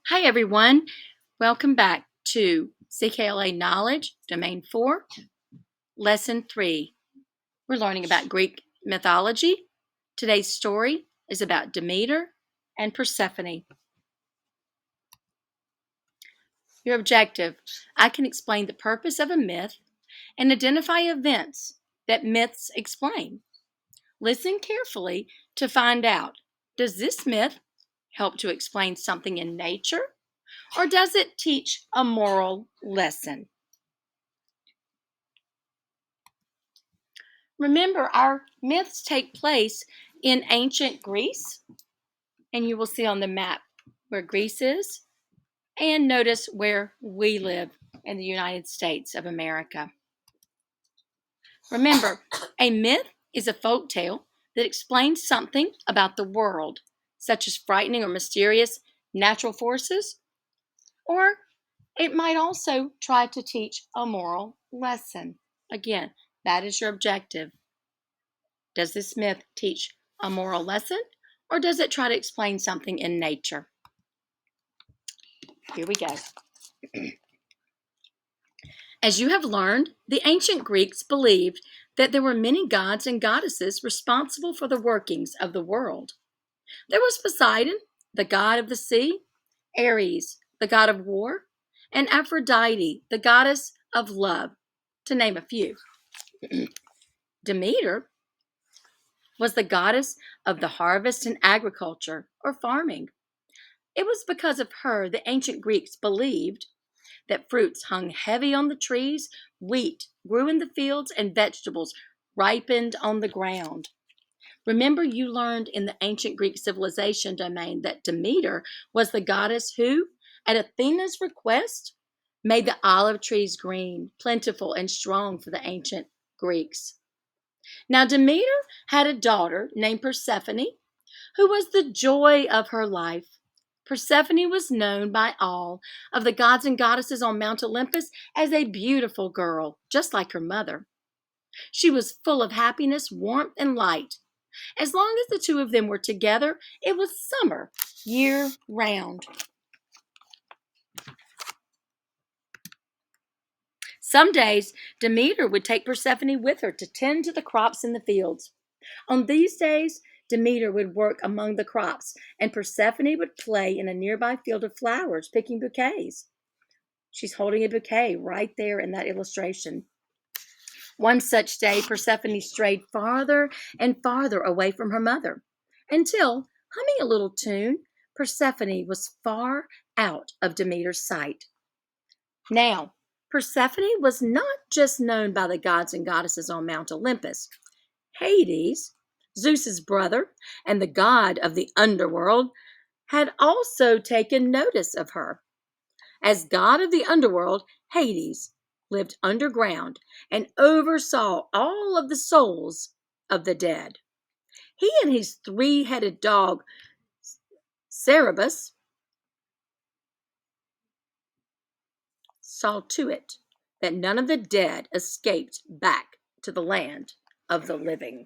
Hi everyone, welcome back to CKLA Knowledge Domain 4, Lesson 3. We're learning about Greek mythology. Today's story is about Demeter and Persephone. Your objective: I can explain the purpose of a myth and identify events that myths explain. Listen carefully to find out, does this myth help to explain something in nature, or does it teach a moral lesson? Remember, our myths take place in ancient Greece, and you will see on the map where Greece is, and notice where we live in the United States of America. Remember, a myth is a folk tale that explains something about the world, such as frightening or mysterious natural forces, or it might also try to teach a moral lesson. Again, that is your objective. Does this myth teach a moral lesson, or does it try to explain something in nature? Here we go. As you have learned, the ancient Greeks believed that there were many gods and goddesses responsible for the workings of the world. There was Poseidon, the god of the sea, Ares, the god of war, and Aphrodite, the goddess of love, to name a few. Demeter was the goddess of the harvest and agriculture, or farming. It was because of her the ancient Greeks believed that fruits hung heavy on the trees, wheat grew in the fields, and vegetables ripened on the ground. Remember, you learned in the ancient Greek civilization domain that Demeter was the goddess who, at Athena's request, made the olive trees green, plentiful, and strong for the ancient Greeks. Now, Demeter had a daughter named Persephone, who was the joy of her life. Persephone was known by all of the gods and goddesses on Mount Olympus as a beautiful girl, just like her mother. She was full of happiness, warmth, and light. As long as the two of them were together, it was summer, year round. Some days, Demeter would take Persephone with her to tend to the crops in the fields. On these days, Demeter would work among the crops, and Persephone would play in a nearby field of flowers, picking bouquets. She's holding a bouquet right there in that illustration. One such day, Persephone strayed farther and farther away from her mother, until, humming a little tune, Persephone was far out of Demeter's sight. Now, Persephone was not just known by the gods and goddesses on Mount Olympus. Hades, Zeus's brother and the god of the underworld, had also taken notice of her. As god of the underworld, Hades lived underground and oversaw all of the souls of the dead. He and his three-headed dog, Cerberus, saw to it that none of the dead escaped back to the land of the living.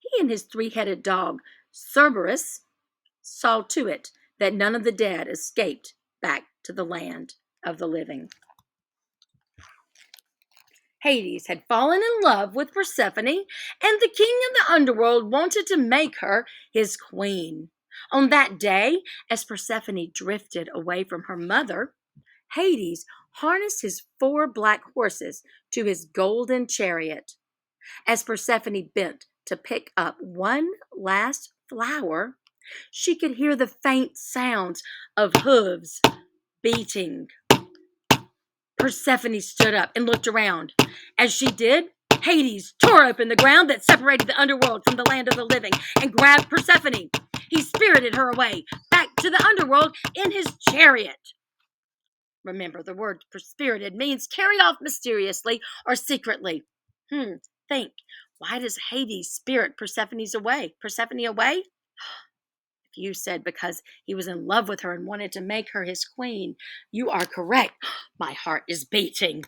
He and his three-headed dog, Cerberus, saw to it that none of the dead escaped back to the land of the living. Hades had fallen in love with Persephone, and the king of the underworld wanted to make her his queen. On that day, as Persephone drifted away from her mother, Hades harnessed his 4 black horses to his golden chariot. As Persephone bent to pick up one last flower, she could hear the faint sounds of hooves beating. Persephone stood up and looked around. As she did, Hades tore open the ground that separated the underworld from the land of the living and grabbed Persephone. He spirited her away, back to the underworld in his chariot. Remember, the word spirited means carried off mysteriously or secretly. Think, why does Hades spirit Persephone away? If you said because he was in love with her and wanted to make her his queen, you are correct. My heart is beating.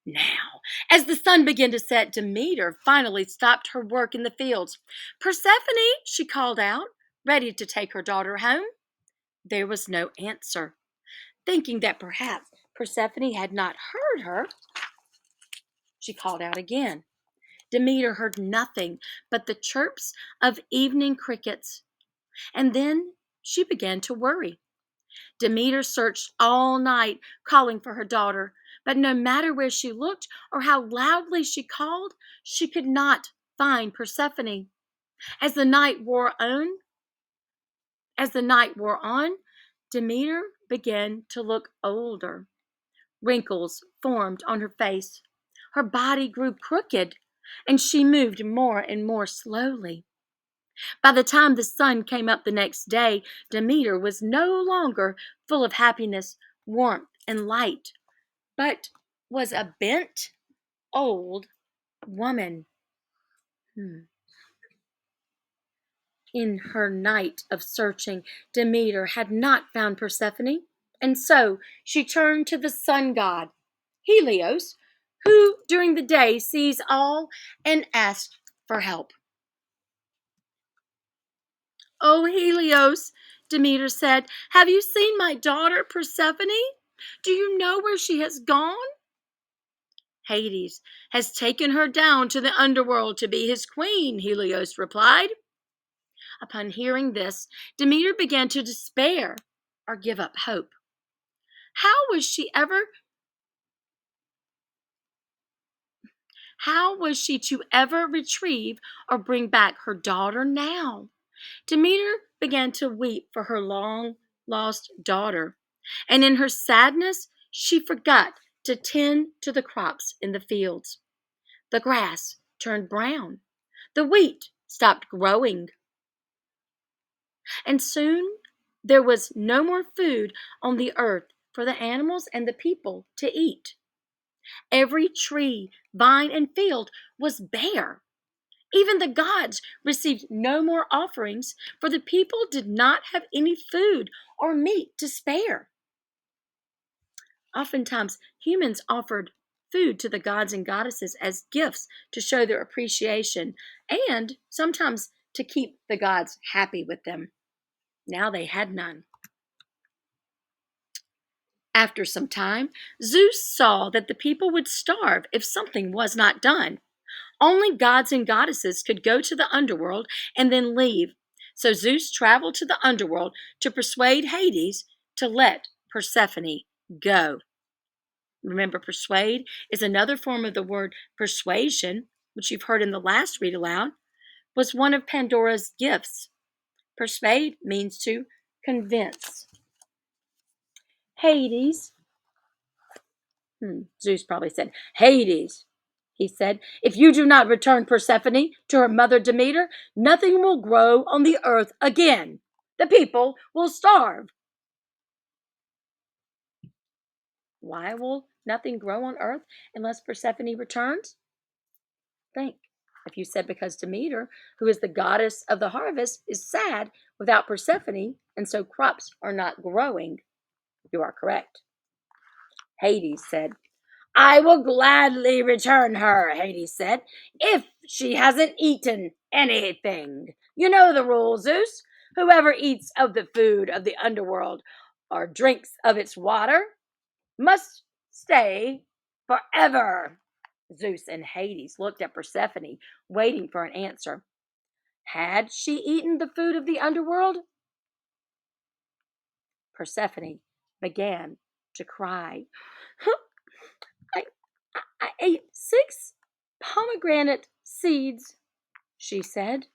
Now, as the sun began to set, Demeter finally stopped her work in the fields. "Persephone," she called out, ready to take her daughter home. There was no answer. Thinking that perhaps Persephone had not heard her, she called out again. Demeter heard nothing but the chirps of evening crickets, and then she began to worry. Demeter searched all night, calling for her daughter, but no matter where she looked or how loudly she called, she could not find Persephone. As the night wore on, as the night wore on, Demeter began to look older. Wrinkles formed on her face. Her body grew crooked, and she moved more and more slowly. By the time the sun came up the next day, Demeter was no longer full of happiness, warmth, and light, but was a bent, old woman. In her night of searching, Demeter had not found Persephone, and so she turned to the sun god, Helios, who during the day sees all, and asked for help. "Oh, Helios," Demeter said, "have you seen my daughter Persephone? Do you know where she has gone?" "Hades has taken her down to the underworld to be his queen," Helios replied. Upon hearing this, Demeter began to despair or give up hope. How was she ever How was she to ever retrieve or bring back her daughter now? Demeter began to weep for her long lost daughter, and in her sadness, she forgot to tend to the crops in the fields. The grass turned brown, the wheat stopped growing, and soon there was no more food on the earth for the animals and the people to eat. Every tree, vine, and field was bare. Even the gods received no more offerings, for the people did not have any food or meat to spare. Oftentimes, humans offered food to the gods and goddesses as gifts to show their appreciation and sometimes to keep the gods happy with them. Now they had none. After some time, Zeus saw that the people would starve if something was not done. Only gods and goddesses could go to the underworld and then leave. So Zeus traveled to the underworld to persuade Hades to let Persephone go. Remember, persuade is another form of the word persuasion, which you've heard in the last read aloud, was one of Pandora's gifts. Persuade means to convince. Hades, Zeus probably said, "Hades," he said, "if you do not return Persephone to her mother Demeter, nothing will grow on the earth again. The people will starve." Why will nothing grow on earth unless Persephone returns? Think. If you said because Demeter, who is the goddess of the harvest, is sad without Persephone, and so crops are not growing, you are correct. Hades said, "I will gladly return her," Hades said, "if she hasn't eaten anything. You know the rule, Zeus. Whoever eats of the food of the underworld or drinks of its water must stay forever." Zeus and Hades looked at Persephone, waiting for an answer. Had she eaten the food of the underworld? Persephone began to cry. I, I ate 6 pomegranate seeds, she said.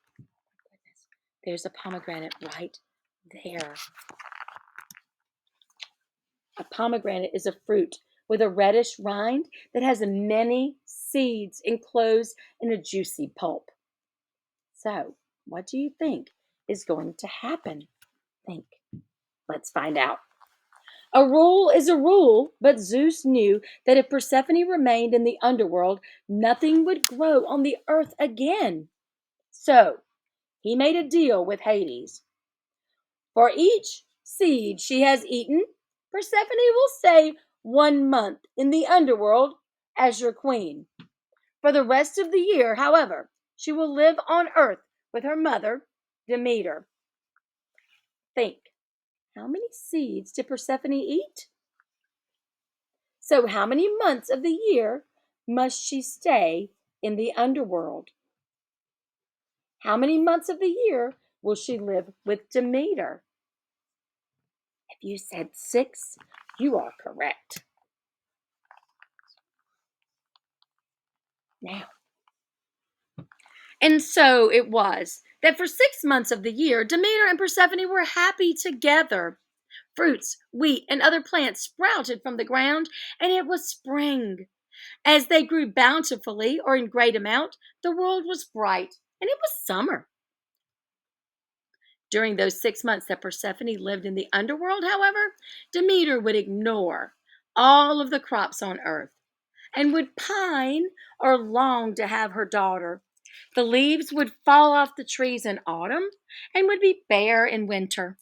There's a pomegranate right there. A pomegranate is a fruit with a reddish rind that has many seeds enclosed in a juicy pulp. So, what do you think is going to happen? Think. Let's find out. A rule is a rule, but Zeus knew that if Persephone remained in the underworld, nothing would grow on the earth again. So, he made a deal with Hades. For each seed she has eaten, Persephone will stay 1 month in the underworld as your queen. For the rest of the year, however, she will live on earth with her mother, Demeter. Think, how many seeds did Persephone eat? So, how many months of the year must she stay in the underworld? How many months of the year will she live with Demeter? If you said 6, you are correct. Now, and so it was that for 6 months of the year, Demeter and Persephone were happy together. Fruits, wheat, and other plants sprouted from the ground, and it was spring. As they grew bountifully or in great amount, the world was bright, and it was summer. During those 6 months that Persephone lived in the underworld, however, Demeter would ignore all of the crops on earth and would pine or long to have her daughter. The leaves would fall off the trees in autumn and would be bare in winter,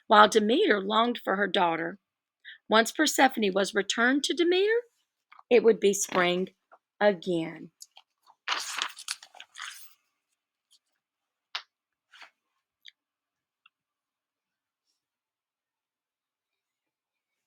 while Demeter longed for her daughter. Once Persephone was returned to Demeter, it would be spring again.